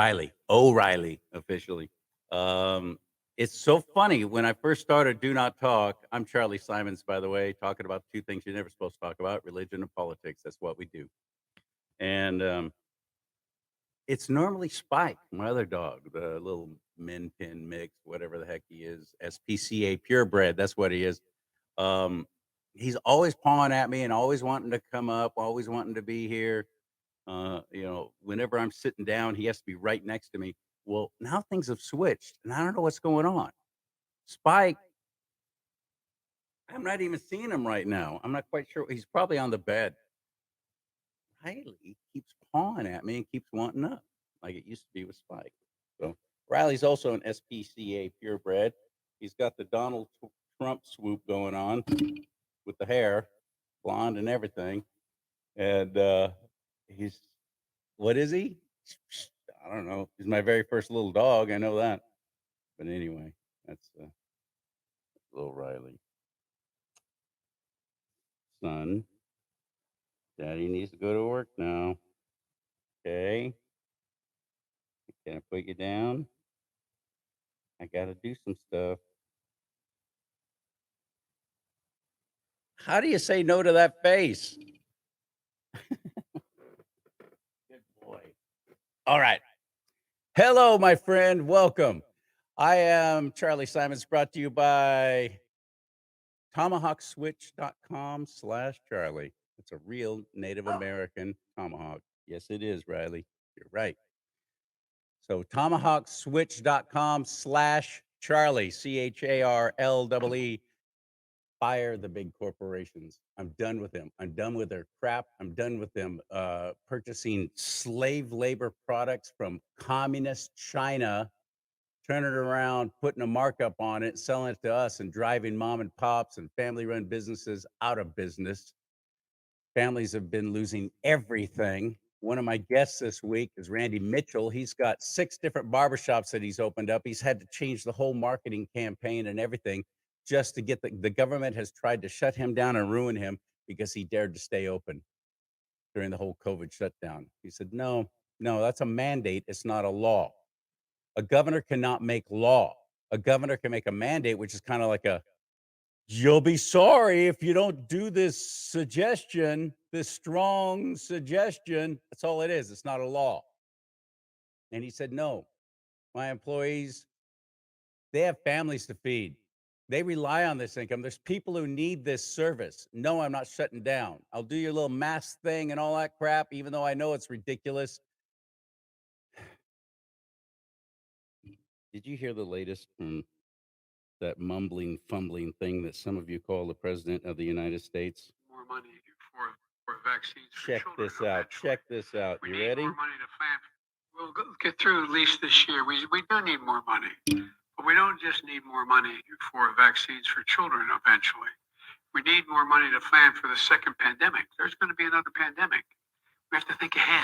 Riley, O'Reilly, officially. It's so funny. When I first started Do Not Talk, I'm Charlie Simons, by the way, talking about two things you're never supposed to talk about: religion and politics. That's what we do. And it's normally Spike, my other dog, the little min pin mix, whatever the heck he is, SPCA purebred. That's what he is. Um, he's always pawing at me and always wanting to come up, always wanting to be here. Whenever I'm sitting down, he has to be right next to me. Well, now things have switched, and I don't know what's going on. Spike, I'm not even seeing him right now. I'm not quite sure. He's probably on the bed. Riley keeps pawing at me and keeps wanting up, like it used to be with Spike. So Riley's also an SPCA purebred. He's got the Donald Trump swoop going on with the hair, blonde and everything. And he's what is he? I don't know. He's my very first little dog. I know that. But anyway, that's little Riley. Son, Daddy needs to go to work now. Okay. Can I put you down? I got to do some stuff. How do you say no to that face? Good boy. All right. Hello, my friend. Welcome. I am Charlie Simons, brought to you by tomahawkswitch.com/Charlie. It's a real Native American tomahawk. Yes, it is, Riley. You're right. So tomahawkswitch.com/Charlie, CHARLEE. Fire the big corporations. I'm done with them. I'm done with their crap. I'm done with them purchasing slave labor products from communist China, turning it around, putting a markup on it, selling it to us, and driving mom and pops and family-run businesses out of business. Families have been losing everything. One of my guests this week is Randy Mitchell. He's got 6 different barbershops that he's opened up. He's had to change the whole marketing campaign and everything just to get the government has tried to shut him down and ruin him because he dared to stay open during the whole COVID shutdown. He said, no, that's a mandate. It's not a law. A governor cannot make law. A governor can make a mandate, which is kind of like you'll be sorry if you don't do this suggestion, this strong suggestion. That's all it is. It's not a law. And he said, no, my employees, they have families to feed. They rely on this income. There's people who need this service. No, I'm not shutting down. I'll do your little mask thing and all that crap, even though I know it's ridiculous. Did you hear the latest from that mumbling, fumbling thing that some of you call the President of the United States? More money for vaccines for Check children. this out. Check this out. We You need ready? more money to plan. We'll get through at least this year. We do need more money. But we don't just need more money for vaccines for children eventually. We need more money to plan for the second pandemic. There's going to be another pandemic. We have to think ahead.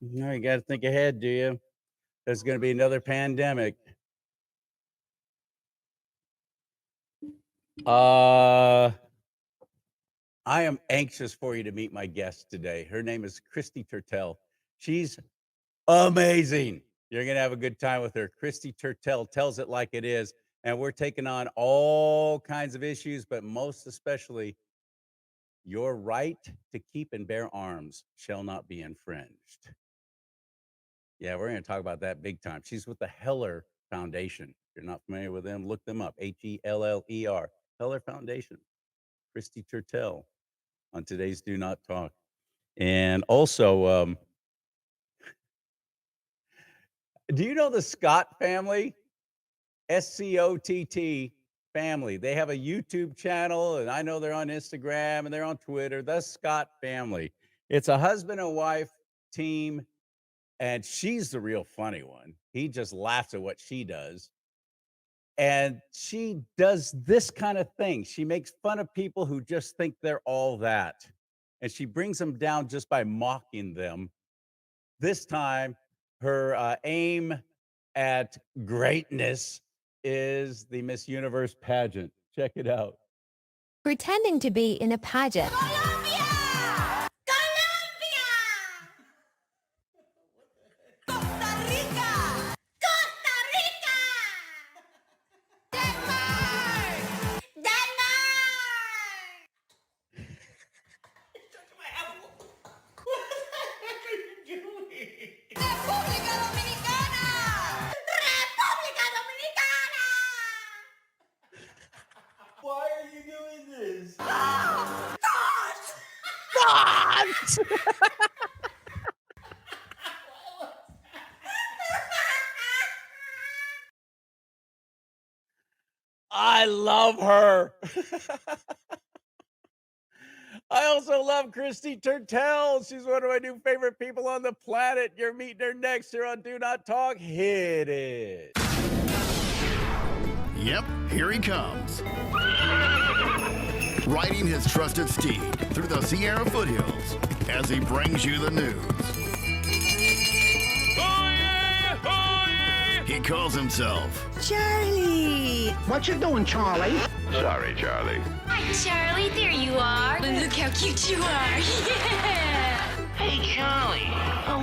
No, you got to think ahead, do you? There's going to be another pandemic. I am anxious for you to meet my guest today. Her name is KRISTIE Tertel. She's amazing. You're going to have a good time with her. KRISTIE Tertel tells it like it is. And we're taking on all kinds of issues, but most especially your right to keep and bear arms shall not be infringed. Yeah, we're going to talk about that big time. She's with the Heller Foundation. If you're not familiar with them, look them up. HELLER. Heller Foundation. KRISTIE Tertel on today's Do Not Talk. And also, do you know the Scott family? SCOTT family. They have a YouTube channel, and I know they're on Instagram and they're on Twitter. The Scott family. It's a husband and wife team, and she's the real funny one. He just laughs at what she does. And she does this kind of thing. She makes fun of people who just think they're all that. And she brings them down just by mocking them. This time, her aim at greatness is the Miss Universe pageant. Check it out. Pretending to be in a pageant. Costa Rica! What? I love her. I also love KRISTIE TERTEL. She's one of my new favorite people on the planet. You're meeting her next here on Do Not Talk. Hit it. Yep, here he comes. Riding his trusted steed through the Sierra foothills as he brings you the news. He calls himself Charlie! What you doing, Charlie? Sorry, Charlie. Hi, Charlie. There you are. Look how cute you are. Yeah. Hey, Charlie.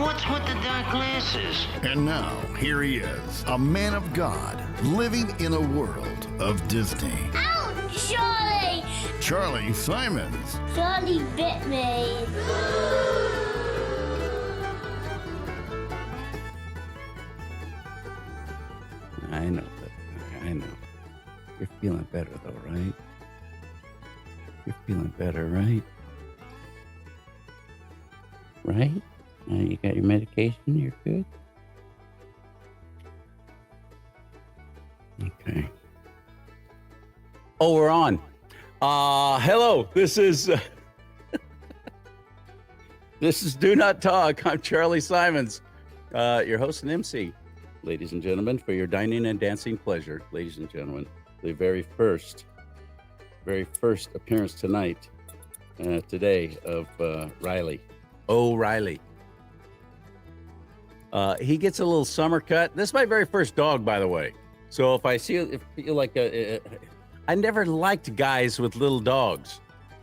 What's with the dark glasses? And now, here he is, a man of God, living in a world of Disney. Ow, Charlie! Charlie Simons. Charlie bit me. I know that. I know. You're feeling better, though, right? You're feeling better, right? Right? You got your medication? You're good? Okay. Oh, we're on. Hello. This is this is Do Not Talk. I'm Charlie Simons, your host and MC. Ladies and gentlemen, for your dining and dancing pleasure, ladies and gentlemen, the very first appearance today of Riley. Oh, Riley. He gets a little summer cut. This is my very first dog, by the way. So if I feel like I never liked guys with little dogs.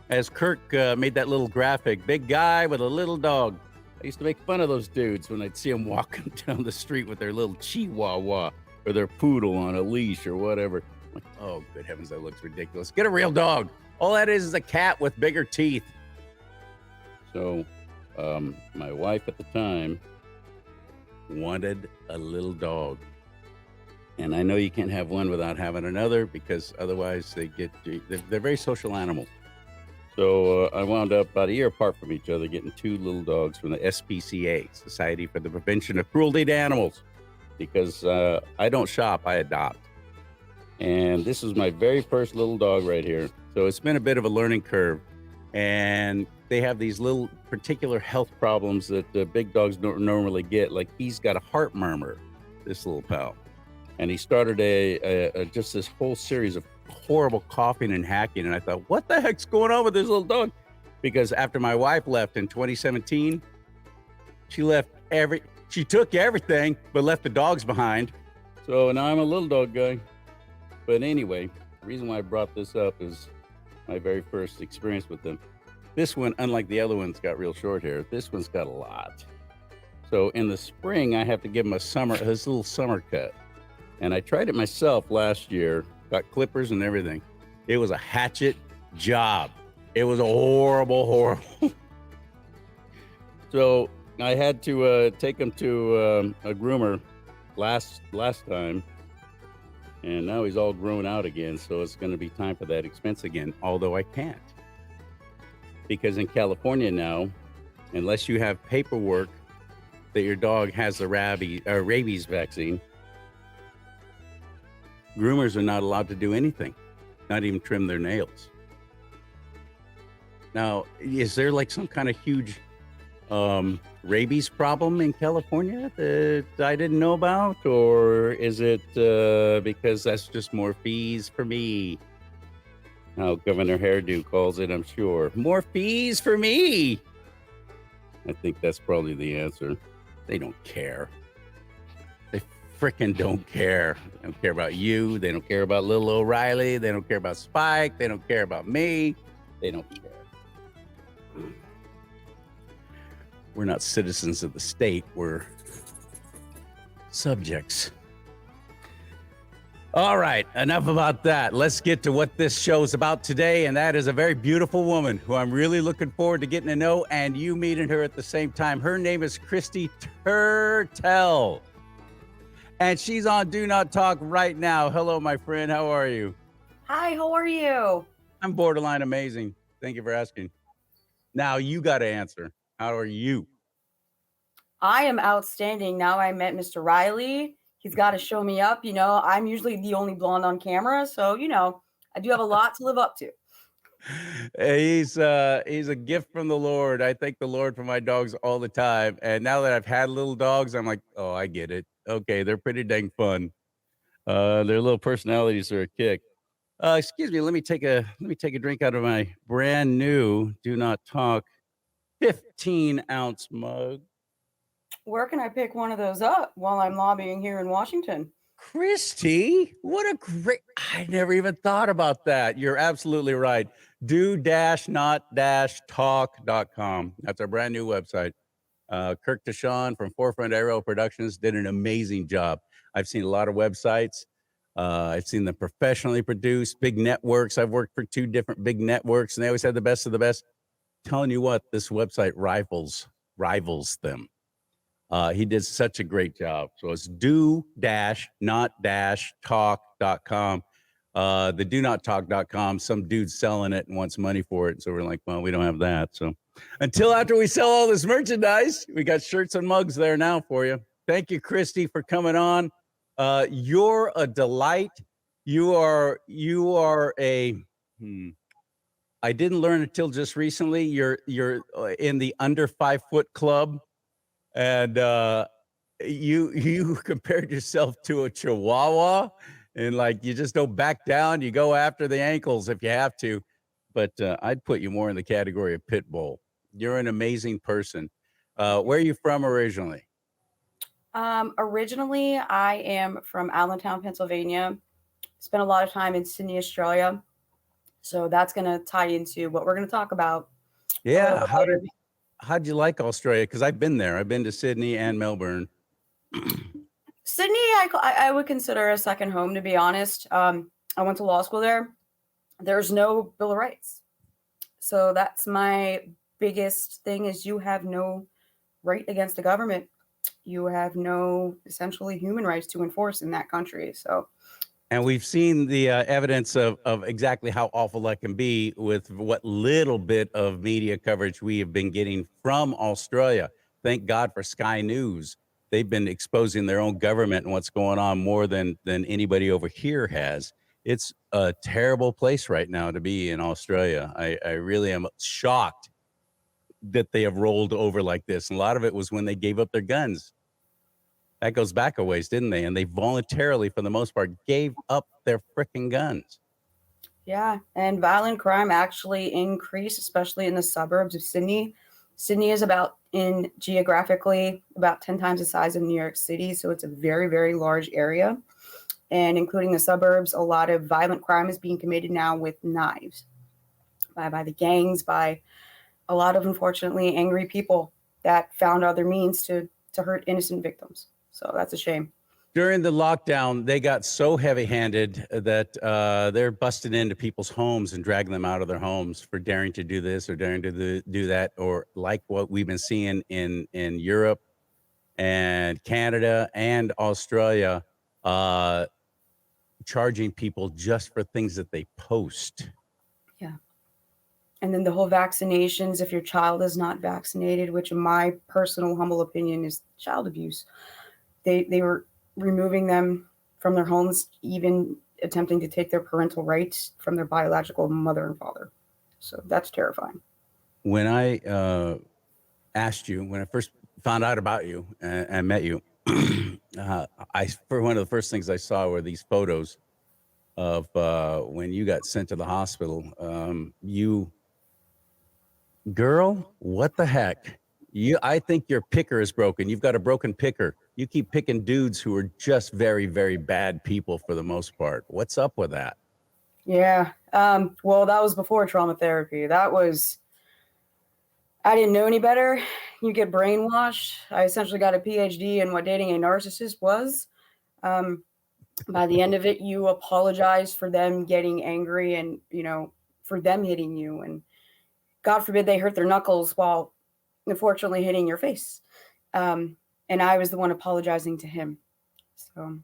As Kirk made that little graphic, big guy with a little dog. I used to make fun of those dudes when I'd see them walking down the street with their little chihuahua or their poodle on a leash or whatever. I'm like, oh, good heavens, that looks ridiculous. Get a real dog. All that is a cat with bigger teeth. So my wife at the time wanted a little dog. And I know you can't have one without having another because otherwise they're very social animals. So I wound up about a year apart from each other getting two little dogs from the SPCA, Society for the Prevention of Cruelty to Animals, because I don't shop, I adopt. And this is my very first little dog right here. So it's been a bit of a learning curve. And they have these little particular health problems that the big dogs don't normally get. Like he's got a heart murmur, this little pal. And he started just this whole series of horrible coughing and hacking. And I thought, what the heck's going on with this little dog? Because after my wife left in 2017, she took everything, but left the dogs behind. So now I'm a little dog guy. But anyway, the reason why I brought this up is my very first experience with them. This one, unlike the other ones, got real short hair. This one's got a lot. So in the spring, I have to give him his little summer cut. And I tried it myself last year, got clippers and everything. It was a hatchet job. It was a horrible. So I had to take him to a groomer last time. And now he's all grown out again. So it's going to be time for that expense again, although I can't. Because in California now, unless you have paperwork that your dog has the rabies vaccine, groomers are not allowed to do anything, not even trim their nails. Now, is there like some kind of huge rabies problem in California that I didn't know about? Or is it because that's just more fees for me? How Governor Hairdo calls it, I'm sure. More fees for me. I think that's probably the answer. They don't care. They freaking don't care. They don't care about you. They don't care about little O'Reilly. They don't care about Spike. They don't care about me. They don't care. We're not citizens of the state. We're subjects. All right, enough about that. Let's get to what this show is about today, and that is a very beautiful woman who I'm really looking forward to getting to know, and you meeting her at the same time. Her name is KRISTIE TERTEL, and she's on Do Not Talk right now. Hello, my friend. How are you? Hi, how are you? I'm borderline amazing. Thank you for asking. Now you got to answer. How are you? I am outstanding. Now I met Mr. Riley. He's got to show me up. I'm usually the only blonde on camera. So, I do have a lot to live up to. He's a gift from the Lord. I thank the Lord for my dogs all the time. And now that I've had little dogs, I'm like, oh, I get it. Okay, they're pretty dang fun. Their little personalities are a kick. Excuse me, let me take a drink out of my brand new Do Not Talk 15-ounce mug. Where can I pick one of those up while I'm lobbying here in Washington? Christy, what a great, I never even thought about that. You're absolutely right. Do-not-talk.com. That's our brand new website. Kirk Deshawn from Forefront Aerial Productions did an amazing job. I've seen a lot of websites. I've seen them professionally produced, big networks. I've worked for 2 different big networks, and they always had the best of the best. Telling you what, this website rivals them. He did such a great job. So it's do-not-talk.com. The do-not-talk.com, some dude's selling it and wants money for it. So we're like, well, we don't have that. So until after we sell all this merchandise, we got shirts and mugs there now for you. Thank you, Christy, for coming on. You're a delight. You are a, I didn't learn until just recently. You're in the under 5 foot club. And you compared yourself to a chihuahua, and like you just don't back down. You go after the ankles if you have to, but I'd put you more in the category of pit bull. You're an amazing person. Where are you from originally? Originally, I am from Allentown, Pennsylvania. Spent a lot of time in Sydney, Australia. So that's going to tie into what we're going to talk about. Yeah. How'd you like Australia? Because I've been there. I've been to Sydney and Melbourne. Sydney, I would consider a second home, to be honest. I went to law school there. There's no Bill of Rights. So that's my biggest thing is you have no right against the government. You have no essentially human rights to enforce in that country. So, and we've seen the evidence of exactly how awful that can be with what little bit of media coverage we have been getting from Australia. Thank God for Sky News. They've been exposing their own government and what's going on more than anybody over here has. It's a terrible place right now to be in Australia. I really am shocked that they have rolled over like this. And a lot of it was when they gave up their guns. That goes back a ways, didn't they? And they voluntarily, for the most part, gave up their freaking guns. Yeah, and violent crime actually increased, especially in the suburbs of Sydney. Sydney is geographically about 10 times the size of New York City, so it's a very, very large area. And including the suburbs, a lot of violent crime is being committed now with knives by the gangs, by a lot of, unfortunately, angry people that found other means to hurt innocent victims. So that's a shame. During the lockdown, they got so heavy-handed that they're busting into people's homes and dragging them out of their homes for daring to do this or daring to do that, or like what we've been seeing in Europe and Canada and Australia, charging people just for things that they post. Yeah. And then the whole vaccinations, if your child is not vaccinated, which in my personal humble opinion is child abuse, they were removing them from their homes, even attempting to take their parental rights from their biological mother and father. So that's terrifying. When I asked you, when I first found out about you and met you, for one of the first things I saw were these photos of when you got sent to the hospital. Girl, what the heck? I think your picker is broken. You've got a broken picker. You keep picking dudes who are just very, very bad people for the most part. What's up with that? Yeah. Well, that was before trauma therapy. I didn't know any better. You get brainwashed. I essentially got a PhD in what dating a narcissist was. By the end of it, you apologize for them getting angry and, for them hitting you. And God forbid they hurt their knuckles while unfortunately hitting your face. And I was the one apologizing to him. So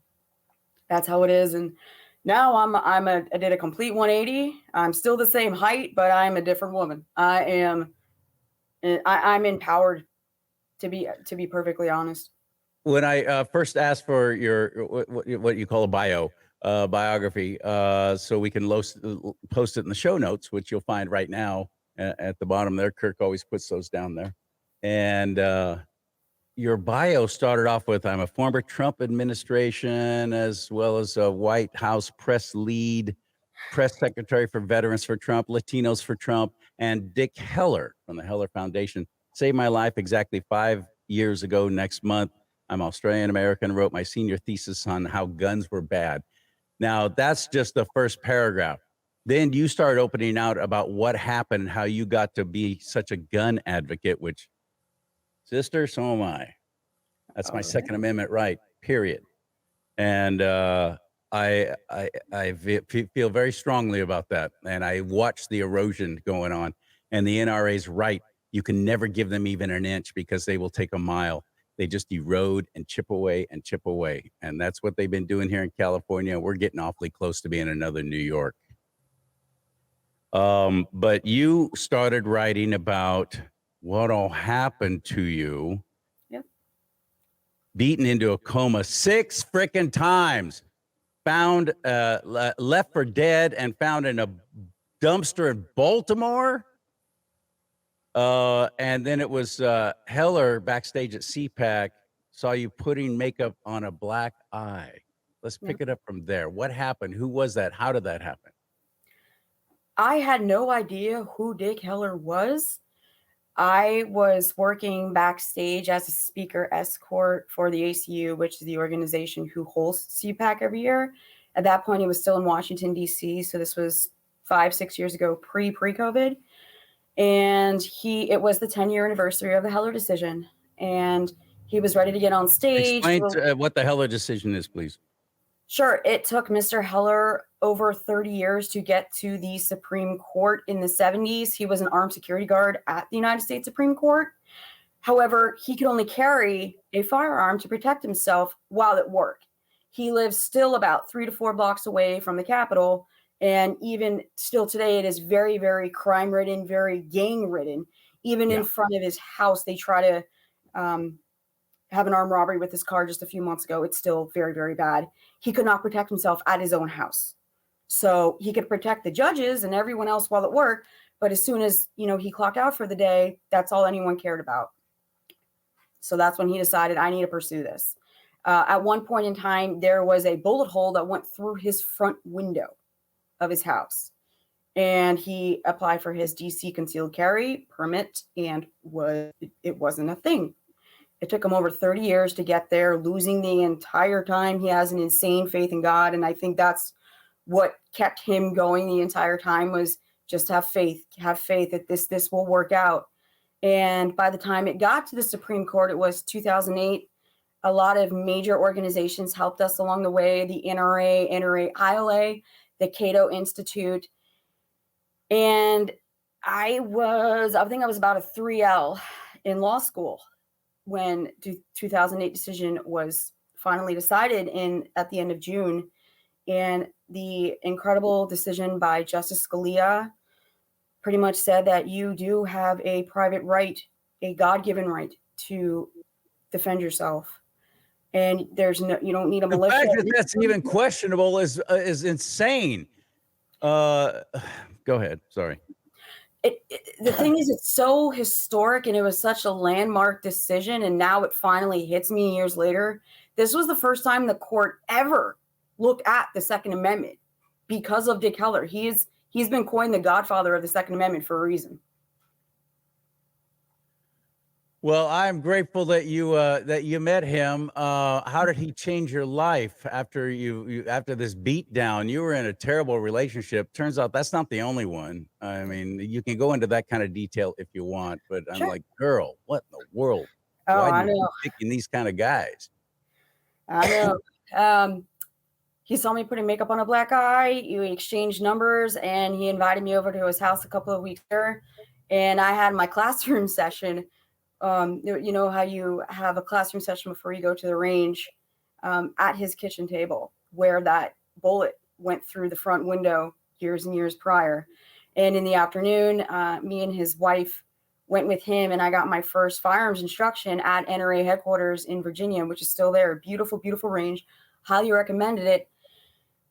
that's how it is. And now I did a complete 180. I'm still the same height, but I'm a different woman. I am I'm empowered to be perfectly honest. When I first asked for your what you call a biography, so we can post it in the show notes, which you'll find right now at the bottom there. Kirk always puts those down there. And your bio started off with, I'm a former Trump administration, as well as a White House press lead, press secretary for Veterans for Trump, Latinos for Trump, and Dick Heller from the Heller Foundation saved my life exactly 5 years ago next month. I'm Australian American, wrote my senior thesis on how guns were bad. Now, that's just the first paragraph. Then you start opening out about what happened, how you got to be such a gun advocate, which, sister, so am I. That's my Second Amendment right, period. And feel very strongly about that. And I watch the erosion going on. And the NRA's right. You can never give them even an inch because they will take a mile. They just erode and chip away and chip away. And that's what they've been doing here in California. We're getting awfully close to being another New York. But you started writing about what all happened to you. Yep. Beaten into a coma 6 freaking times. Found left for dead and found in a dumpster in Baltimore. And then it was Heller backstage at CPAC saw you putting makeup on a black eye. Let's pick it up from there. What happened? Who was that? How did that happen? I had no idea who Dick Heller was. I was working backstage as a speaker escort for the ACU, which is the organization who hosts CPAC every year. At that point, he was still in Washington, D.C. So this was 5-6 years ago, pre-COVID. And it was the 10-year anniversary of the Heller decision. And he was ready to get on stage. Explain what the Heller decision is, please. Sure. It took Mr. Heller over 30 years to get to the Supreme Court in the 70s. He was an armed security guard at the United States Supreme Court. However, he could only carry a firearm to protect himself while at work. He lives still about 3 to 4 blocks away from the Capitol. And even still today, it is very, very crime-ridden, very gang-ridden. Even in front of his house, they try to have an armed robbery with his car just a few months ago. It's still very, very bad. He could not protect himself at his own house. So he could protect the judges and everyone else while at work. But as soon as, he clocked out for the day, that's all anyone cared about. So that's when he decided, I need to pursue this. At one point in time, there was a bullet hole that went through his front window of his house. And he applied for his DC concealed carry permit, and it wasn't a thing. It took him over 30 years to get there, losing the entire time. He has an insane faith in God. And I think that's what kept him going the entire time, was just have faith that this will work out. And by the time it got to the Supreme Court, it was 2008. A lot of major organizations helped us along the way. The NRA, ILA, the Cato Institute. And I think I was about a 3L in law school when the 2008 decision was finally decided at the end of June. And the incredible decision by Justice Scalia pretty much said that you do have a private right, a God-given right to defend yourself. And you don't need a militia. The fact that that's even questionable is insane. Go ahead. Sorry. The thing is, it's so historic, and it was such a landmark decision, and now it finally hits me years later. This was the first time the court ever looked at the Second Amendment because of Dick Heller. He's been coined the godfather of the Second Amendment for a reason. Well, I'm grateful that you met him. How did he change your life after after this beatdown? You were in a terrible relationship. Turns out that's not the only one. I mean, you can go into that kind of detail if you want, but I'm like, girl, what in the world? Oh, Why I do you know. keep picking these kind of guys? I know. He saw me putting makeup on a black eye. We exchanged numbers, and he invited me over to his house a couple of weeks later. And I had my classroom session. You know how you have a classroom session before you go to the range, at his kitchen table, where that bullet went through the front window years and years prior. And in the afternoon, me and his wife went with him, and I got my first firearms instruction at NRA headquarters in Virginia, which is still there. Beautiful, beautiful range. Highly recommended it.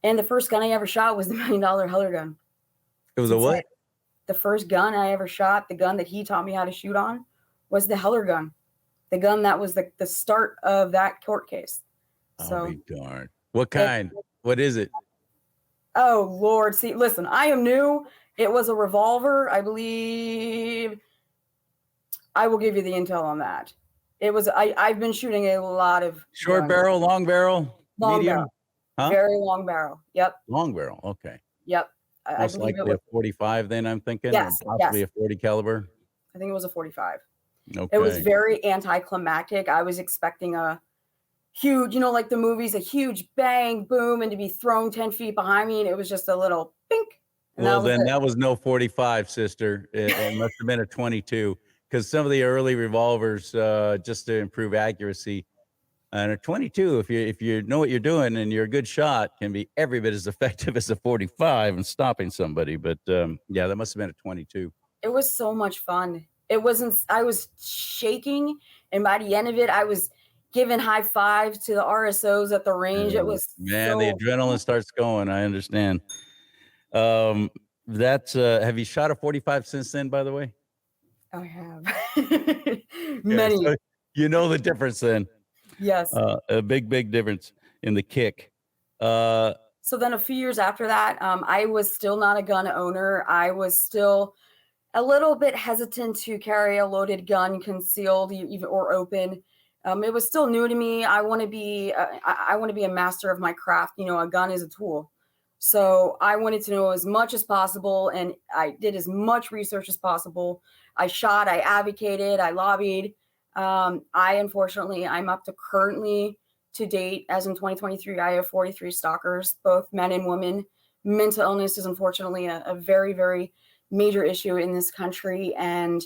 And the first gun I ever shot was the $1 million Heller gun. It was a what? The first gun I ever shot, the gun that he taught me how to shoot on, was the Heller gun. The gun that was the start of that court case. So, I'll be darned. What kind? What is it? oh Lord, see, listen, I am new. It was a revolver, I believe. I will give you the intel on that. It was I've been shooting a lot of Short guns. barrel, long barrel, Long medium? barrel. Huh? Very long barrel. Yep. Long barrel. Okay. Yep. I Most believe it likely was, a 45 then, I'm thinking, Yes, or possibly a 40 caliber. I think it was a 45. Okay. It was very anticlimactic. I was expecting a huge, like the movies, a huge bang, boom, and to be thrown 10 feet behind me. And it was just a little pink. And Well, that was then it. that was no 45, sister. It must have been a 22, because some of the early revolvers, just to improve accuracy, and a 22, if you know what you're doing and you're a good shot, can be every bit as effective as a 45 in stopping somebody. But yeah, that must have been a 22. It was so much fun. It wasn't, I was shaking, and by the end of it, I was giving high fives to the RSOs at the range. It was Man, so the adrenaline starts going. I understand. That's have you shot a 45 since then, by the way? I have Yeah, many. so you know the difference then. Yes. A big difference in the kick. So then a few years after that, I was still not a gun owner. I was still a little bit hesitant to carry a loaded gun concealed even or open. It was still new to me. I want to be a master of my craft. A gun is a tool. So I wanted to know as much as possible, and I did as much research as possible. I shot, I advocated, I lobbied. Unfortunately, I'm up to currently to date, as in 2023, I have 43 stalkers, both men and women. Mental illness is unfortunately a very, very major issue in this country, and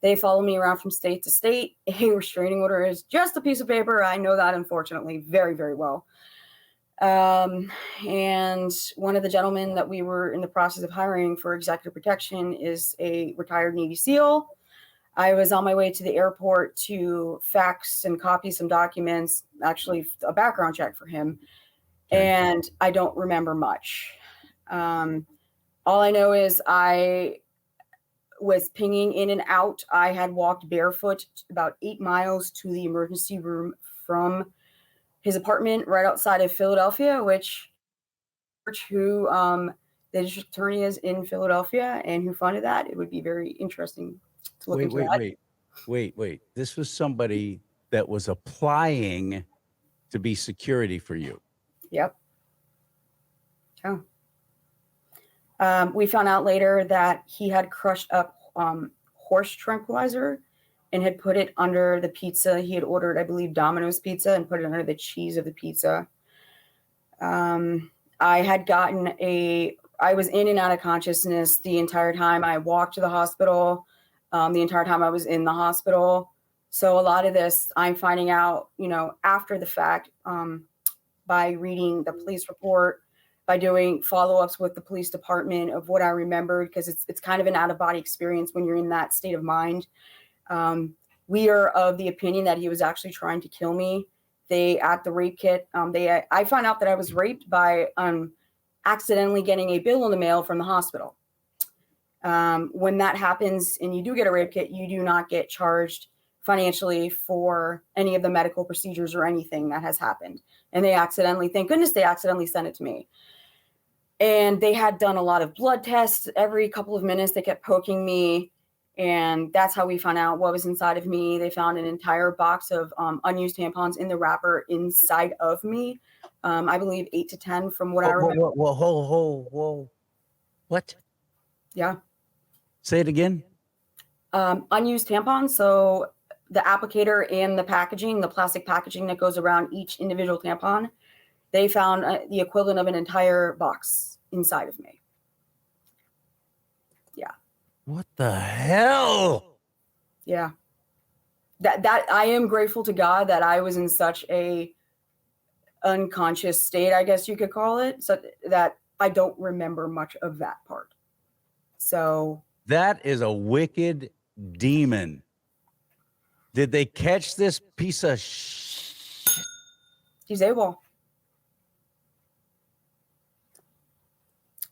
they follow me around from state to state. A restraining order is just a piece of paper. I know that, unfortunately, very, very well. And one of the gentlemen that we were in the process of hiring for executive protection is a retired Navy SEAL. I was on my way to the airport to fax and copy some documents, actually a background check for him. Okay. And I don't remember much. All I know is I was pinging in and out. I had walked barefoot about 8 miles to the emergency room from his apartment right outside of Philadelphia, who the district attorney is in Philadelphia and who funded that. It would be very interesting to look into that. Wait. This was somebody that was applying to be security for you. Yep. Oh. We found out later that he had crushed up horse tranquilizer and had put it under the pizza. He had ordered, I believe, Domino's pizza and put it under the cheese of the pizza. I was in and out of consciousness the entire time. I walked to the hospital, the entire time I was in the hospital. So a lot of this I'm finding out, after the fact, by reading the police report, by doing follow-ups with the police department of what I remembered, because it's kind of an out-of-body experience when you're in that state of mind. We are of the opinion that he was actually trying to kill me. At the rape kit, I found out that I was raped by accidentally getting a bill in the mail from the hospital. When that happens and you do get a rape kit, you do not get charged financially for any of the medical procedures or anything that has happened. And thank goodness they accidentally sent it to me. And they had done a lot of blood tests every couple of minutes. They kept poking me. And that's how we found out what was inside of me. They found an entire box of unused tampons in the wrapper inside of me. I believe 8 to 10 from what I remember. Whoa. What? Yeah. Say it again. Unused tampons. So the applicator and the packaging, the plastic packaging that goes around each individual tampon, they found the equivalent of an entire box inside of me. Yeah. What the hell? Yeah. That I am grateful to God that I was in such a unconscious state, I guess you could call it, so that I don't remember much of that part. So That is a wicked demon. Did they catch this piece of shit? He's able.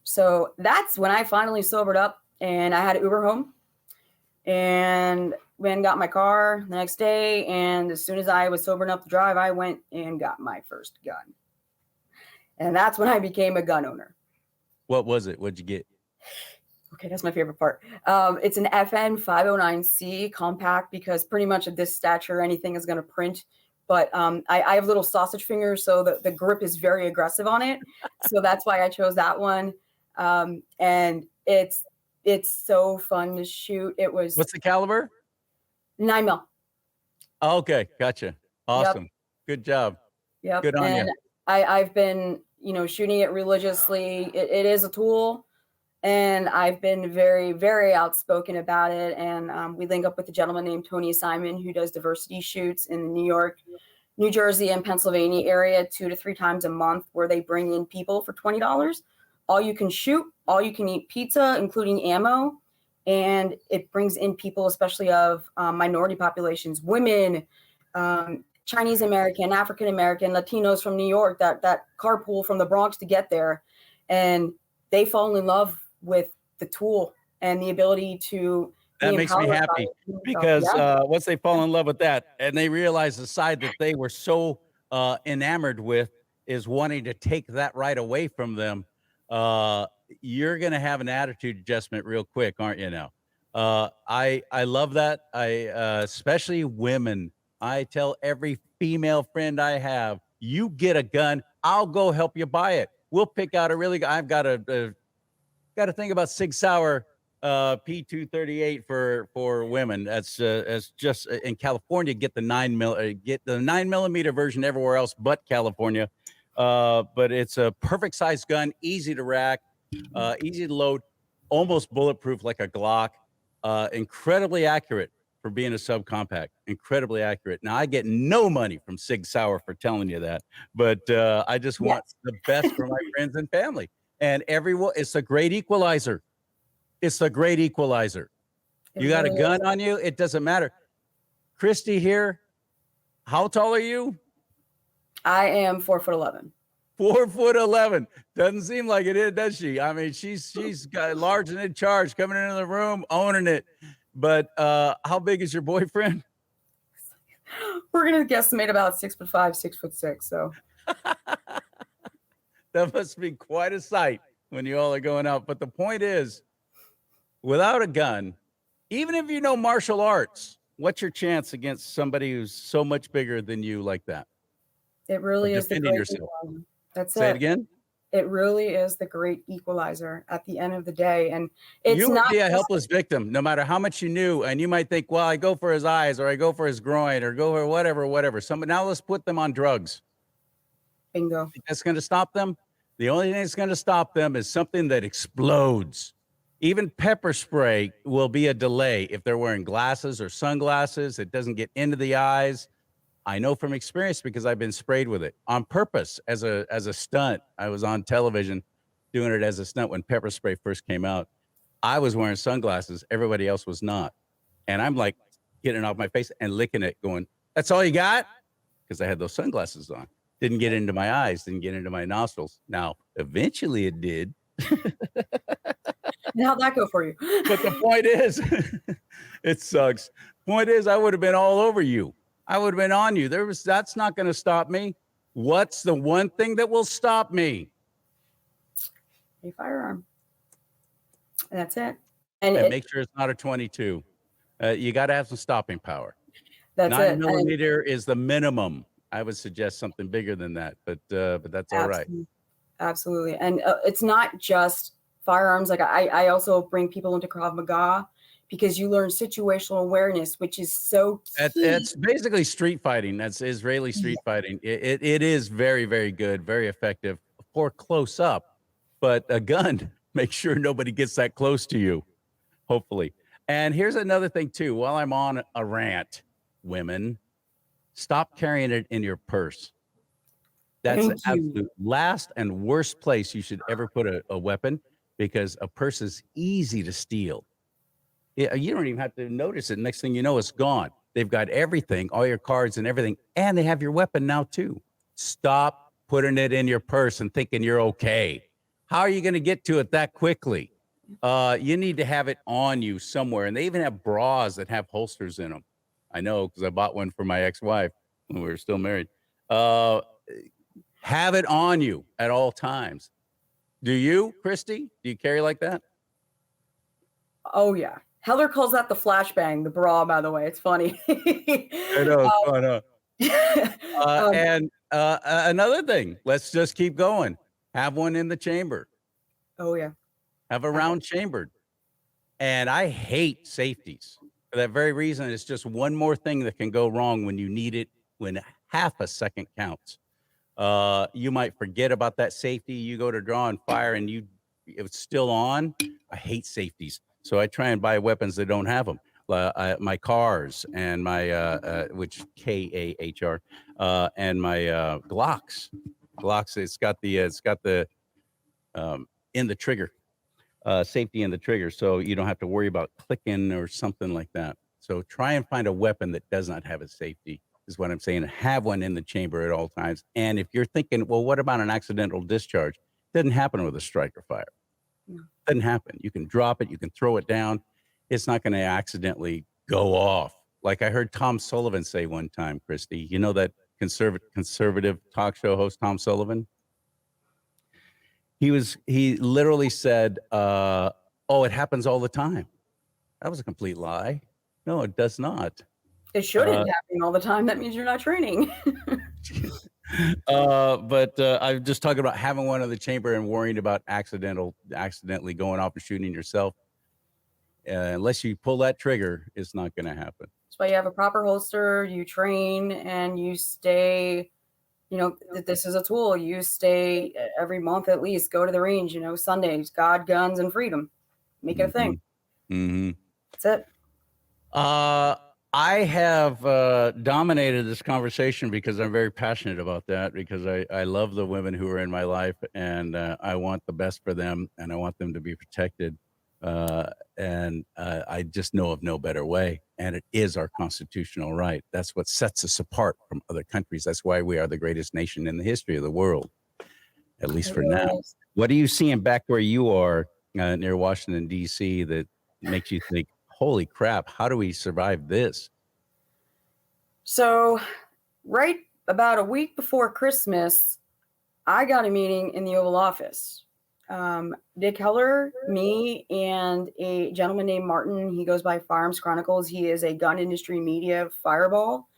So that's when I finally sobered up and I had an Uber home and went and got my car the next day. And as soon as I was sober enough to drive, I went and got my first gun. And that's when I became a gun owner. What was it? What'd you get? Okay, that's my favorite part. It's an FN 509C compact because pretty much at this stature, anything is going to print. But I have little sausage fingers, so the grip is very aggressive on it. So that's why I chose that one. And it's so fun to shoot. It was What's the caliber? 9mm. Okay, gotcha. Awesome. Good job. Yep. Good on and you. I've been, shooting it religiously. It is a tool. And I've been very, very outspoken about it. And we link up with a gentleman named Tony Simon, who does diversity shoots in the New York, New Jersey, and Pennsylvania area 2 to 3 times a month, where they bring in people for $20. All you can shoot, all you can eat pizza, including ammo. And it brings in people, especially of minority populations, women, Chinese American, African American, Latinos from New York, that carpool from the Bronx to get there. And they fall in love with the tool and the ability to That be makes me empowered by happy it. So, because yeah. once they fall in love with that and they realize the side that they were so enamored with is wanting to take that right away from them, you're going to have an attitude adjustment real quick, aren't you now? I love that. Especially women. I tell every female friend I have, you get a gun, I'll go help you buy it. We'll pick out I've got to think about Sig Sauer P238 for women. That's just in California. Get the 9mm version everywhere else but California. But it's a perfect size gun, easy to rack, easy to load, almost bulletproof like a Glock. Incredibly accurate for being a subcompact. Incredibly accurate. Now I get no money from Sig Sauer for telling you that, but I just want the best for my friends and family. And everyone, it's a great equalizer. It's a great equalizer. You got a gun on you, it doesn't matter. Christy here, how tall are you? I am 4'11". 4'11". Doesn't seem like it, does she? I mean, she's got large and in charge, coming into the room, owning it. But how big is your boyfriend? We're gonna guesstimate about 6'5", 6'6". So That must be quite a sight when you all are going out. But the point is, without a gun, even if you know martial arts, what's your chance against somebody who's so much bigger than you like that? it really is the Defending great yourself. equalizer. That's Say it it. again. It really is the great equalizer at the end of the day. And it's You would not be a just- helpless victim, no matter how much you knew. And you might think, well, I go for his eyes, or I go for his groin, or go for whatever. Now let's put them on drugs. bingo. That's going to stop them. The only thing that's going to stop them is something that explodes. Even pepper spray will be a delay if they're wearing glasses or sunglasses. It doesn't get into the eyes. I know from experience because I've been sprayed with it on purpose as a stunt. I was on television doing it as a stunt when pepper spray first came out. I was wearing sunglasses. Everybody else was not. And I'm like getting it off my face and licking it going, that's all you got? Because I had those sunglasses on. Didn't get into my eyes, didn't get into my nostrils. Now, eventually it did. And how'd that go for you? But the point is, it sucks. Point is, I would have been all over you. I would have been on you. That's not going to stop me. What's the one thing that will stop me? A firearm. And that's it. And And make sure it's not a 22. You got to have some stopping power. that's it. 9mm is the minimum. I would suggest something bigger than that, but that's all right. Absolutely. And it's not just firearms. Like I also bring people into Krav Maga because you learn situational awareness, which is so key. It's basically street fighting. That's Israeli street fighting. It is very, very good, very effective for close up, but a gun, make sure nobody gets that close to you, hopefully. And here's another thing too, while I'm on a rant, women, stop carrying it in your purse. That's the absolute last and worst place you should ever put a weapon, because a purse is easy to steal. Yeah, you don't even have to notice it. Next thing you know, it's gone. They've got everything, all your cards and everything, and they have your weapon now too. Stop putting it in your purse and thinking you're okay. How are you going to get to it that quickly? You need to have it on you somewhere, and they even have bras that have holsters in them. I know because I bought one for my ex-wife when we were still married. Uh, have it on you at all times. Do you, Christy? Do you carry like that? Oh yeah. Heather calls that the flashbang, the bra, by the way. It's funny. I know it's fun, huh? Um, And another thing, let's just keep going. Have one in the chamber. oh yeah. Have a round chambered. And I hate safeties for that very reason. It's just one more thing that can go wrong when you need it, when half a second counts. You might forget about that safety. You go to draw and fire, and it's still on. I hate safeties, so I try and buy weapons that don't have them. My cars and my which KAHR and my Glocks. Glocks. It's got the in the trigger. Safety in the trigger, so you don't have to worry about clicking or something like that. So try and find a weapon that does not have a safety, is what I'm saying. Have one in the chamber at all times. And if you're thinking, well, what about an accidental discharge? Doesn't happen with a striker fire. No. Doesn't happen. You can drop it, you can throw it down. It's not going to accidentally go off. Like I heard Tom Sullivan say one time, Christy, you know that conservative talk show host Tom Sullivan? He literally said, oh, it happens all the time. That was a complete lie. No, it does not. It shouldn't happen all the time. That means you're not training. But I'm just talking about having one in the chamber and worrying about accidentally going off and shooting yourself. Unless you pull that trigger, it's not going to happen. That's why you have a proper holster, you train, and you stay, this is a tool. You stay every month at least, go to the range, Sundays, God, guns, and freedom. Make it a thing. Mm-hmm. That's it. I have dominated this conversation because I'm very passionate about that, because I love the women who are in my life, and I want the best for them, and I want them to be protected. And I just know of no better way. And it is our constitutional right. That's what sets us apart from other countries. That's why we are the greatest nation in the history of the world, at least for now. What are you seeing back where you are near Washington, D.C. that makes you think, holy crap, how do we survive this? So right about a week before Christmas, I got a meeting in the Oval Office. Dick Heller, me, and a gentleman named Martin. He goes by Firearms Chronicles. He is a gun industry media fireball.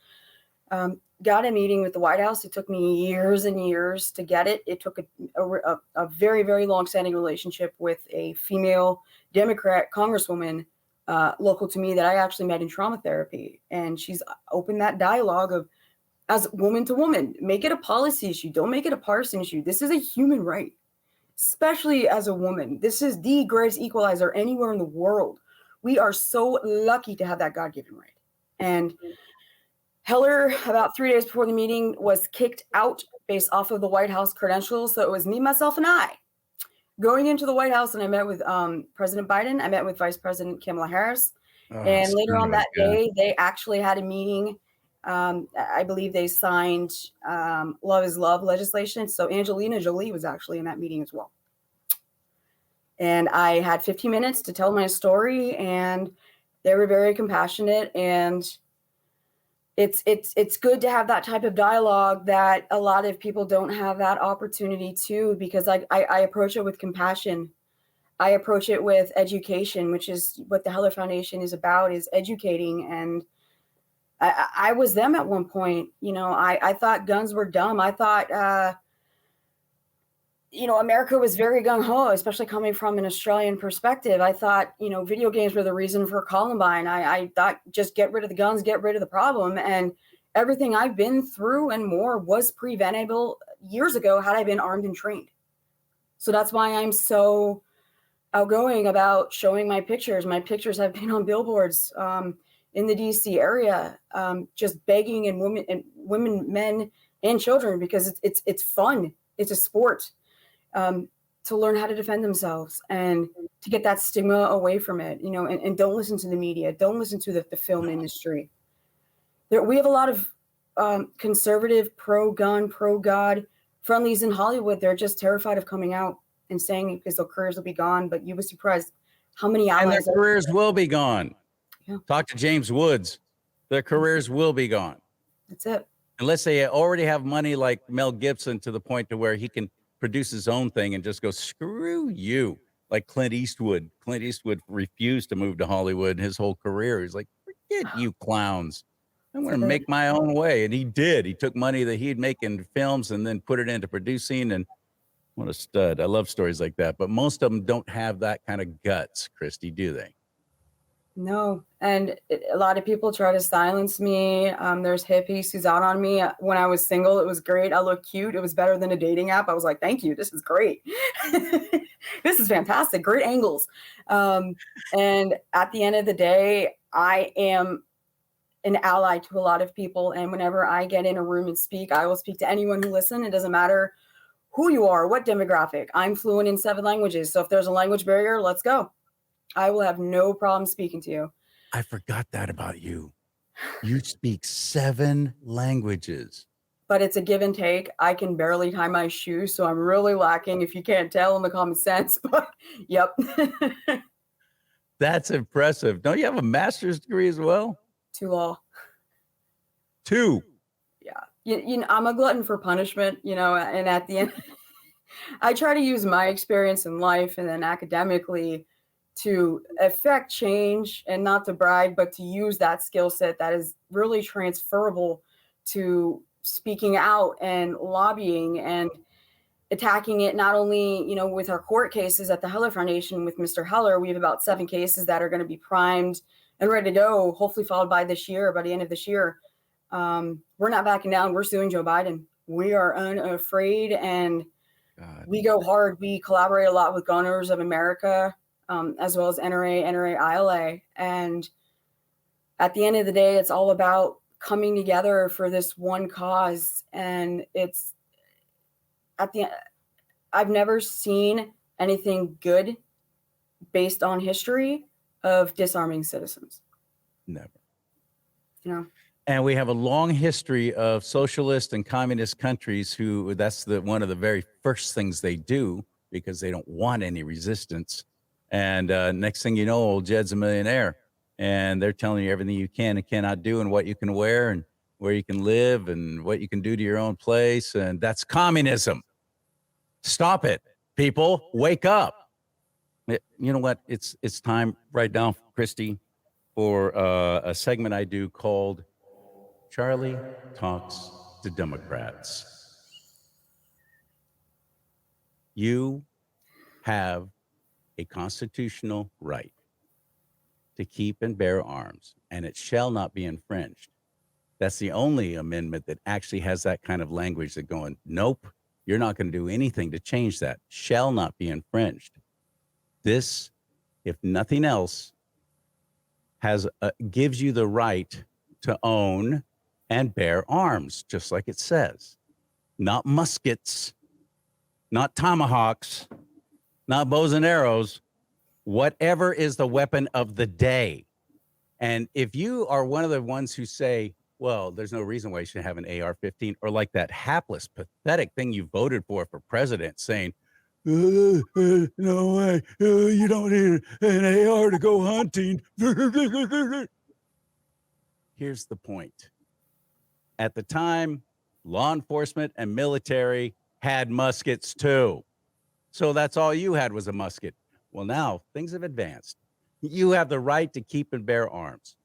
Got a meeting with the White House. It took me years and years to get it. It took a very, very long-standing relationship with a female Democrat congresswoman local to me that I actually met in trauma therapy. And she's opened that dialogue of, as woman to woman, make it a policy issue. Don't make it a partisan issue. This is a human right. Especially as a woman. This is the greatest equalizer anywhere in the world. We are so lucky to have that God-given right. And Heller, about 3 days before the meeting, was kicked out based off of the White House credentials. So it was me, myself, and I. Going into the White House, and I met with President Biden. I met with Vice President Kamala Harris. And later on that day, they actually had a meeting. I believe they signed Love is Love legislation. So Angelina Jolie was actually in that meeting as well. And I had 15 minutes to tell my story, and they were very compassionate. And it's good to have that type of dialogue that a lot of people don't have that opportunity to, because I approach it with compassion. I approach it with education, which is what the Heller Foundation is about, is educating. And I was them at one point. I thought guns were dumb. I thought, America was very gung-ho, especially coming from an Australian perspective. I thought, video games were the reason for Columbine. I thought just get rid of the guns, get rid of the problem. And everything I've been through and more was preventable years ago had I been armed and trained. So that's why I'm so outgoing about showing my pictures. My pictures have been on billboards in the DC area, just begging and women, men, and children, because it's fun. It's a sport. to learn how to defend themselves and to get that stigma away from it, you know, and don't listen to the media, don't listen to the film industry. We have a lot of conservative, pro-gun, pro-God friendlies in Hollywood. They're just terrified of coming out and saying it because their careers will be gone. But you would be surprised how many And allies. their careers will be gone. Yeah. Talk to James Woods. Their careers will be gone. That's it. Unless they already have money like Mel Gibson to the point to where he can produce his own thing and just go, screw you. Like Clint Eastwood. Clint Eastwood refused to move to Hollywood his whole career. He's like, forget you clowns. I'm going to make my own way. And he did. He took money that he'd make in films and then put it into producing. And what a stud. I love stories like that. But most of them don't have that kind of guts, Christy, do they? No. And a lot of people try to silence me. There's hippies who's out on me. When I was single, it was great. I looked cute. It was better than a dating app. I was like, thank you. This is great. This is fantastic. Great angles. And at the end of the day, I am an ally to a lot of people. And whenever I get in a room and speak, I will speak to anyone who listens. It doesn't matter who you are, what demographic. I'm fluent in 7 languages. So if there's a language barrier, let's go. I will have no problem speaking to you. I forgot that about you. You speak 7 languages. But it's a give and take. I can barely tie my shoes, so I'm really lacking, if you can't tell, in the common sense. But yep. That's impressive. Don't you have a master's degree as well? 2 law. 2. Yeah. You know, I'm a glutton for punishment, you know, and at the end, I try to use my experience in life and then academically to affect change, and not to brag, but to use that skill set that is really transferable to speaking out and lobbying and attacking it, not only, you know, with our court cases at the Heller Foundation with Mr. Heller. We have about 7 cases that are going to be primed and ready to go, hopefully followed by this year, by the end of this year. We're not backing down. We're suing Joe Biden. We are unafraid, and we go hard. We collaborate a lot with Gun Owners of America, as well as NRA, ILA. And at the end of the day, it's all about coming together for this one cause. And it's at the end, I've never seen anything good based on history of disarming citizens. Never. You know? And we have a long history of socialist and communist countries who that's one of the very first things they do, because they don't want any resistance. And next thing you know, old Jed's a millionaire, and they're telling you everything you can and cannot do, and what you can wear and where you can live and what you can do to your own place. And that's communism. Stop it, people. Wake up. You know what? It's time right now, Christy, for a segment I do called Charlie Talks to Democrats. You have a constitutional right to keep and bear arms, and it shall not be infringed. That's the only amendment that actually has that kind of language that going, nope, you're not going to do anything to change that. Shall not be infringed. This, if nothing else, gives you the right to own and bear arms, just like it says. Not muskets, not tomahawks, not bows and arrows, whatever is the weapon of the day. And if you are one of the ones who say, well, there's no reason why you should have an AR-15, or like that hapless, pathetic thing you voted for president saying, no way, you don't need an AR to go hunting. Here's the point. At the time, law enforcement and military had muskets too. So that's all you had was a musket. Well, now things have advanced. You have the right to keep and bear arms.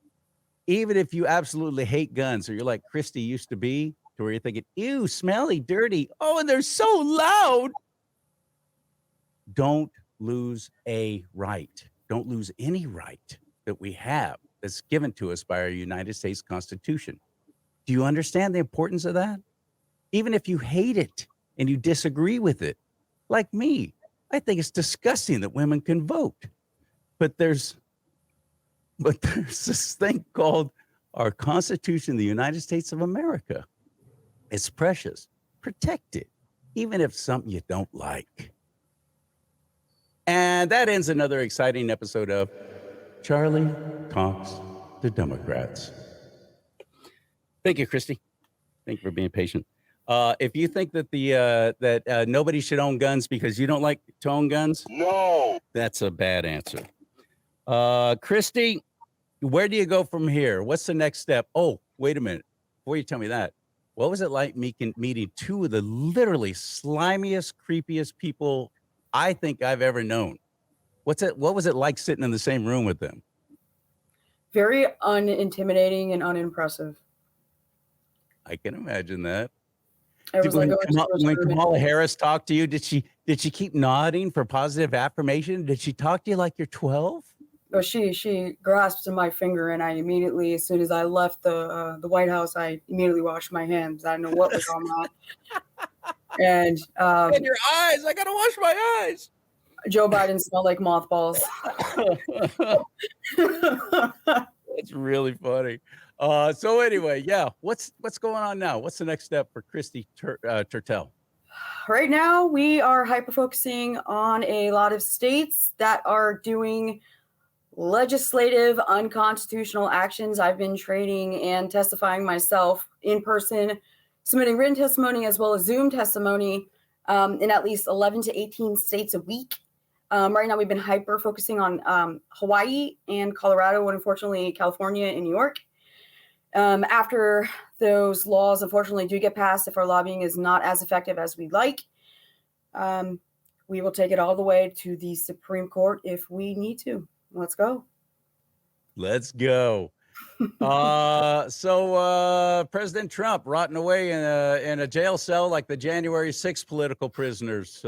Even if you absolutely hate guns, or you're like Christy used to be, to where you're thinking, ew, smelly, dirty. Oh, and they're so loud. Don't lose a right. Don't lose any right that we have that's given to us by our United States Constitution. Do you understand the importance of that? Even if you hate it and you disagree with it, like me, I think it's disgusting that women can vote. But there's this thing called our Constitution of the United States of America. It's precious. Protect it, even if something you don't like. And that ends another exciting episode of Charlie Talks to Democrats. Thank you, Christy. Thank you for being patient. If you think that nobody should own guns because you don't like to own guns, no, that's a bad answer. Christy, where do you go from here? What's the next step? Oh, wait a minute. Before you tell me that, what was it like meeting two of the literally slimiest, creepiest people I think I've ever known? What was it like sitting in the same room with them? Very unintimidating and unimpressive. I can imagine that. It was When, like when Kamala Harris talked to you, did she keep nodding for positive affirmation? Did she talk to you like you're 12? Oh, she grasped my finger, and I immediately, as soon as I left the White House, I immediately washed my hands. I didn't know what was on that. And your eyes, I gotta wash my eyes. Joe Biden smelled like mothballs. That's really funny. So anyway, yeah, what's going on now? What's the next step for KRISTIE Tertel? Right now, we are hyper-focusing on a lot of states that are doing legislative unconstitutional actions. I've been training and testifying myself in person, submitting written testimony as well as Zoom testimony in at least 11 to 18 states a week. Right now, we've been hyper-focusing on Hawaii and Colorado, and unfortunately, California and New York. After those laws, unfortunately, do get passed, if our lobbying is not as effective as we'd like, we will take it all the way to the Supreme Court if we need to. Let's go. Let's go. So President Trump rotting away in a jail cell like the January 6th political prisoners.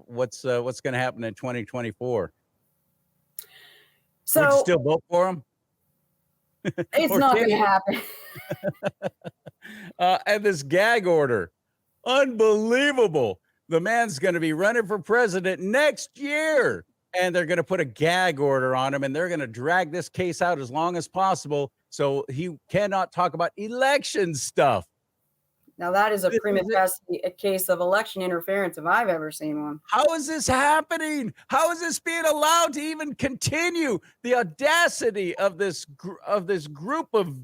What's going to happen in 2024? So would you still vote for him? It's not going to happen. And this gag order, unbelievable. The man's going to be running for president next year, and they're going to put a gag order on him, and they're going to drag this case out as long as possible so he cannot talk about election stuff. Now, that is a prima facie a case of election interference if I've ever seen one. How is this happening? How is this being allowed to even continue? The audacity of this group of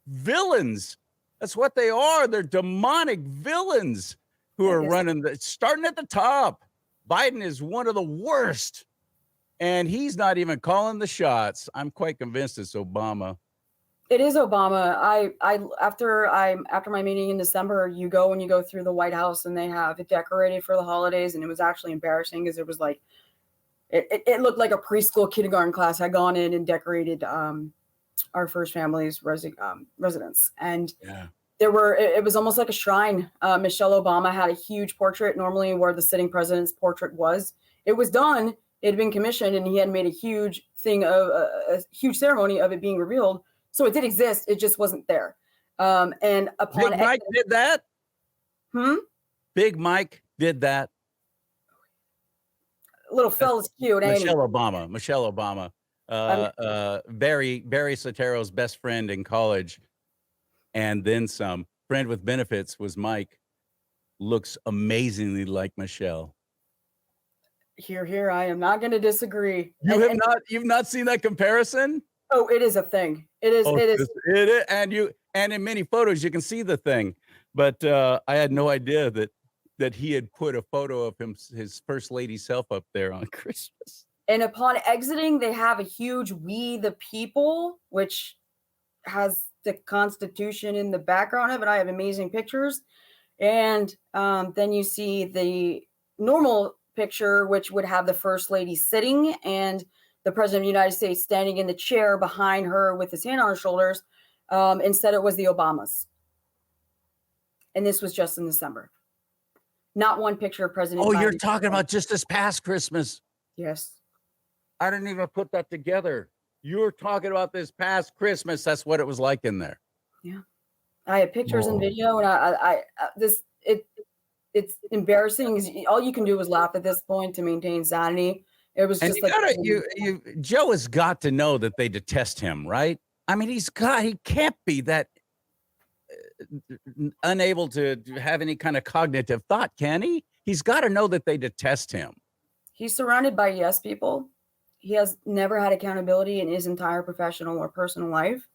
villains. That's what they are. They're demonic villains who are running, starting at the top. Biden is one of the worst, and he's not even calling the shots. I'm quite convinced it's Obama. It is Obama. After my meeting in December, you go through the White House and they have it decorated for the holidays, and it was actually embarrassing because it was like it looked like a preschool kindergarten class had gone in and decorated our first family's residence, and it was almost like a shrine. Michelle Obama had a huge portrait, normally where the sitting president's portrait was. It was done. It had been commissioned, and he had made a huge thing of a huge ceremony of it being revealed. So it did exist. It just wasn't there. And upon Big Mike did that. Big Mike did that. Little fella's cute, ain't he? Michelle Obama. Barry Sotero's best friend in college, and then some. Friend with benefits was Mike. Looks amazingly like Michelle. Here. I am not going to disagree. You've not seen that comparison? Oh, it is a thing. It is. It is. And in many photos you can see the thing, but I had no idea that he had put a photo of his first lady self up there on Christmas. And upon exiting, they have a huge "We the People," which has the Constitution in the background of it. I have amazing pictures, and then you see the normal picture, which would have the first lady sitting and the president of the United States standing in the chair behind her with his hand on her shoulders. Instead, it was the Obamas. And this was just in December. Not one picture of President Biden. You're talking about just this past Christmas. Yes. I didn't even put that together. You're talking about this past Christmas. That's what it was like in there. Yeah. I have pictures and video, and it's embarrassing. All you can do is laugh at this point to maintain sanity. It was just Joe has got to know that they detest him, right? I mean, he can't be that unable to have any kind of cognitive thought, can he? He's got to know that they detest him. He's surrounded by yes people. He has never had accountability in his entire professional or personal life.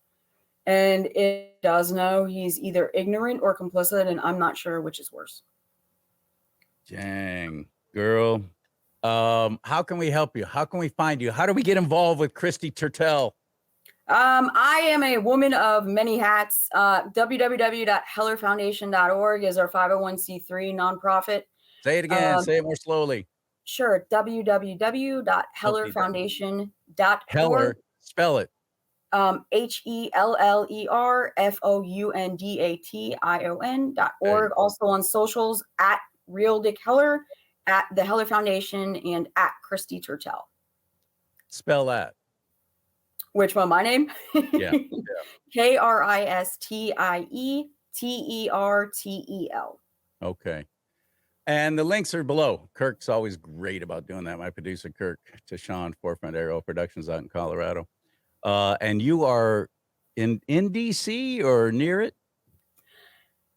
And it does know he's either ignorant or complicit, and I'm not sure which is worse. Dang, girl. How can we help you? How can we find you? How do we get involved with KRISTIE TERTEL? I am a woman of many hats. www.hellerfoundation.org is our 501c3 nonprofit. Say it again. Say it more slowly. Sure. www.hellerfoundation.org. Heller, spell it. HELLERFOUNDATION.org. Also on socials at Real Dick Heller, at the Heller Foundation, and at KRISTIE TERTEL. Spell that. Which one? My name? Yeah. KRISTIETERTEL. Okay. And the links are below. Kirk's always great about doing that. My producer, Kirk Tashawn, Forefront Aero Productions out in Colorado. And you are in DC or near it?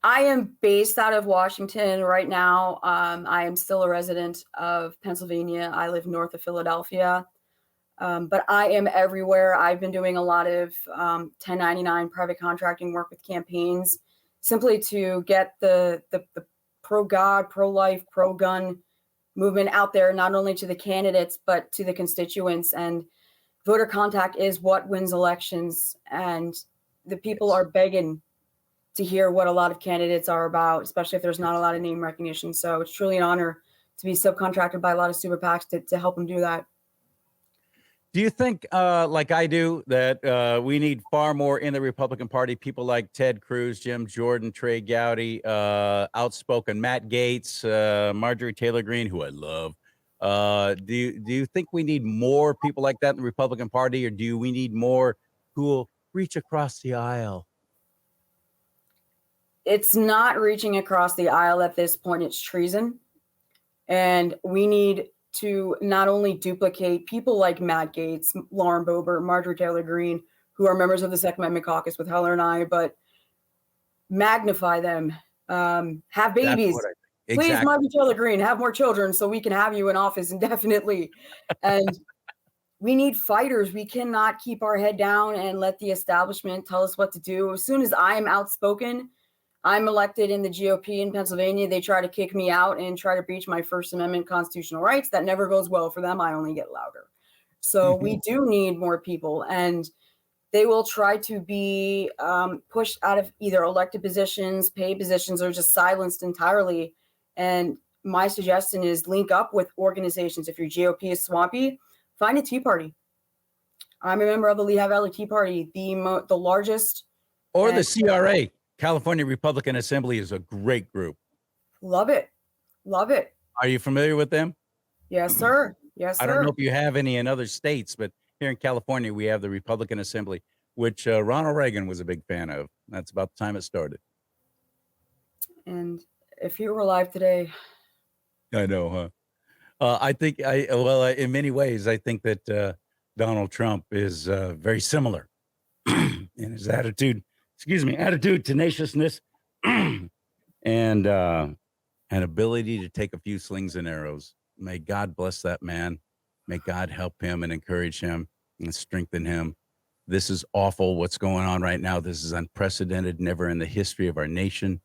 I am based out of Washington right now. I am still a resident of Pennsylvania. I live north of Philadelphia. But I am everywhere. I've been doing a lot of 1099 private contracting work with campaigns, simply to get the pro-God, pro-life, pro-gun movement out there, not only to the candidates, but to the constituents. And voter contact is what wins elections. And the people are begging to hear what a lot of candidates are about, especially if there's not a lot of name recognition. So it's truly an honor to be subcontracted by a lot of super PACs to help them do that. Do you think, like I do, that we need far more in the Republican Party, people like Ted Cruz, Jim Jordan, Trey Gowdy, outspoken Matt Gaetz, Marjorie Taylor Greene, who I love. Do you think we need more people like that in the Republican Party, or do we need more who will reach across the aisle? It's not reaching across the aisle at this point. It's treason. And we need to not only duplicate people like Matt Gaetz, Lauren Boebert, Marjorie Taylor Greene, who are members of the Second Amendment Caucus with Heller and I, but magnify them, have babies. Exactly. Please, Marjorie Taylor Greene, have more children so we can have you in office indefinitely. And we need fighters. We cannot keep our head down and let the establishment tell us what to do. As soon as I'm outspoken, I'm elected in the GOP in Pennsylvania, they try to kick me out and try to breach my First Amendment constitutional rights. That never goes well for them. I only get louder. So we do need more people, and they will try to be pushed out of either elected positions, paid positions, or just silenced entirely. And my suggestion is link up with organizations. If your GOP is swampy, find a Tea Party. I'm a member of the Lehigh Valley Tea Party, the largest. Or the CRA. California Republican Assembly is a great group. Love it. Love it. Are you familiar with them? Yes, sir. Yes, sir. I don't know if you have any in other states, but here in California, we have the Republican Assembly, which Ronald Reagan was a big fan of. That's about the time it started. And if you were alive today. I know, huh? I think, in many ways, I think that Donald Trump is very similar in his attitude. Attitude, tenaciousness, and ability to take a few slings and arrows. May God bless that man. May God help him and encourage him and strengthen him. This is awful what's going on right now. This is unprecedented, never in the history of our nation.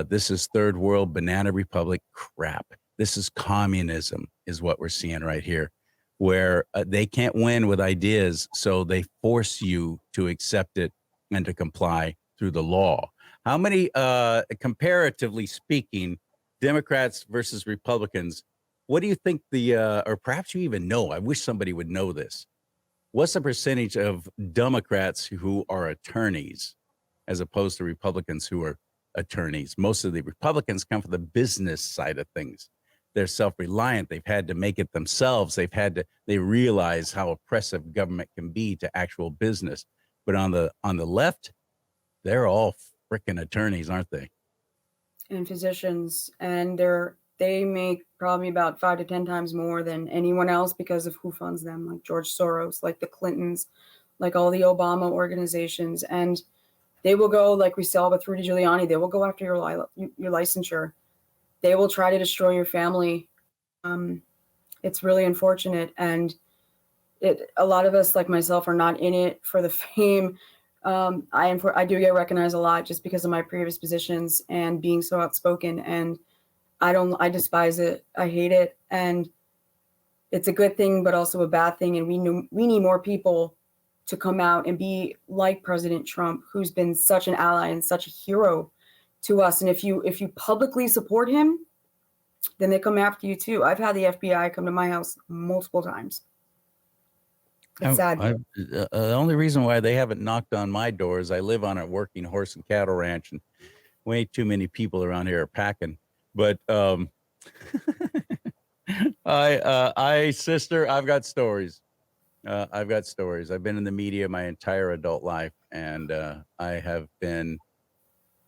This is third world banana republic crap. This is communism is what we're seeing right here, where they can't win with ideas, so they force you to accept it and to comply through the law. How many, comparatively speaking, Democrats versus Republicans, what do you think or perhaps you even know, I wish somebody would know this. What's the percentage of Democrats who are attorneys as opposed to Republicans who are attorneys? Most of the Republicans come from the business side of things. They're self-reliant. They've had to make it themselves. They realize how oppressive government can be to actual business. But on the left, they're all freaking attorneys, aren't they? And physicians, and they make probably about 5 to 10 times more than anyone else because of who funds them, like George Soros, like the Clintons, like all the Obama organizations. And they will go, like we saw with Rudy Giuliani, they will go after your licensure. They will try to destroy your family. It's really unfortunate. And a lot of us, like myself, are not in it for the fame. I do get recognized a lot just because of my previous positions and being so outspoken. And I despise it. I hate it. And it's a good thing, but also a bad thing. And we need more people to come out and be like President Trump, who's been such an ally and such a hero to us. And if you publicly support him, then they come after you too. I've had the FBI come to my house multiple times. It's sad. The only reason why they haven't knocked on my door is I live on a working horse and cattle ranch, and way too many people around here are packing. But sister, I've got stories. I've got stories. I've been in the media my entire adult life, and I have been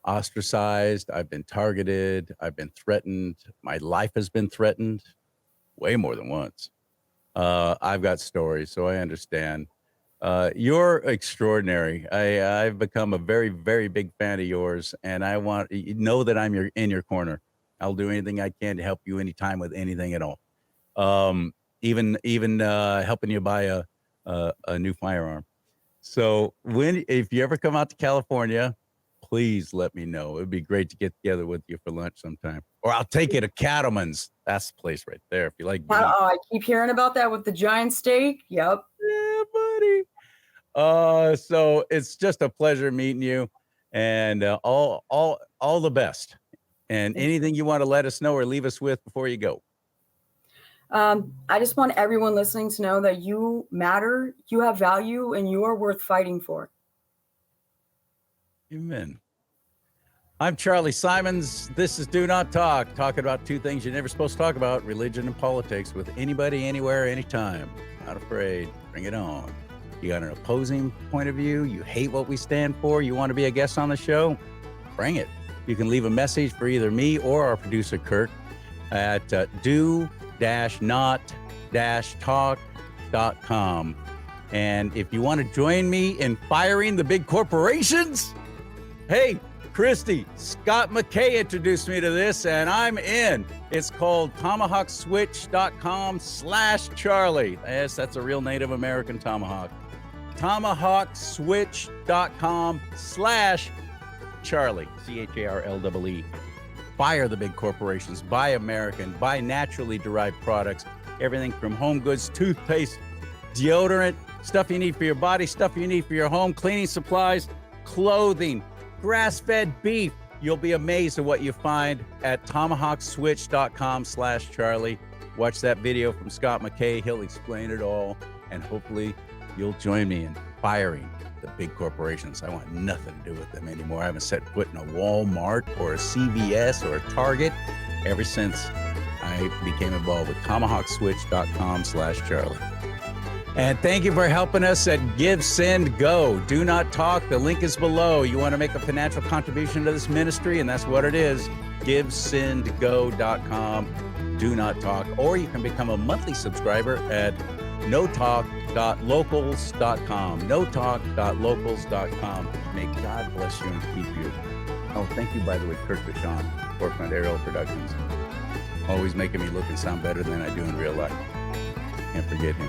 ostracized. I've been targeted. I've been threatened. My life has been threatened way more than once. I've got stories, so I understand. You're extraordinary. I've become a very, very big fan of yours, and I want you know that I'm in your corner. I'll do anything I can to help you anytime with anything at all. Even helping you buy a new firearm. So if you ever come out to California, please let me know. It'd be great to get together with you for lunch sometime. Or I'll take you to Cattleman's. That's the place right there. If you like beef. I keep hearing about that with the giant steak. Yep. Yeah, buddy. So it's just a pleasure meeting you, and all the best. And anything you want to let us know or leave us with before you go. I just want everyone listening to know that you matter, you have value, and you are worth fighting for. Amen. I'm Charlie Simons. This is Do Not Talk, talking about two things you're never supposed to talk about, religion and politics, with anybody, anywhere, anytime. Not afraid. Bring it on. You got an opposing point of view? You hate what we stand for? You want to be a guest on the show? Bring it. You can leave a message for either me or our producer, Kirk, at do-not-talk.com. And if you want to join me in firing the big corporations, hey, KRISTIE, Scott McKay introduced me to this, and I'm in. It's called tomahawkswitch.com/Charlie. Yes, that's a real Native American tomahawk. tomahawkswitch.com/Charlie, CHARLEE. Fire the big corporations, buy American, buy naturally derived products, everything from home goods, toothpaste, deodorant, stuff you need for your body, stuff you need for your home, cleaning supplies, clothing, grass-fed beef. You'll be amazed at what you find at tomahawkswitch.com/Charlie. Watch that video from Scott McKay. He'll explain it all, and hopefully you'll join me in firing the big corporations. I want nothing to do with them anymore. I haven't set foot in a Walmart or a CVS or a Target ever since I became involved with tomahawkswitch.com/Charlie. And thank you for helping us at Give, Send, Go. Do Not Talk. The link is below. You want to make a financial contribution to this ministry, and that's what it is. GiveSendGo.com. Do Not Talk. Or you can become a monthly subscriber at notalk.locals.com. Notalk.locals.com. May God bless you and keep you. Oh, thank you, by the way, Kirk Deshawn, Forefront Aerial Productions. Always making me look and sound better than I do in real life. Can't forget him.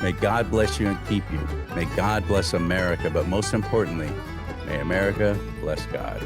May God bless you and keep you. May God bless America, but most importantly, may America bless God.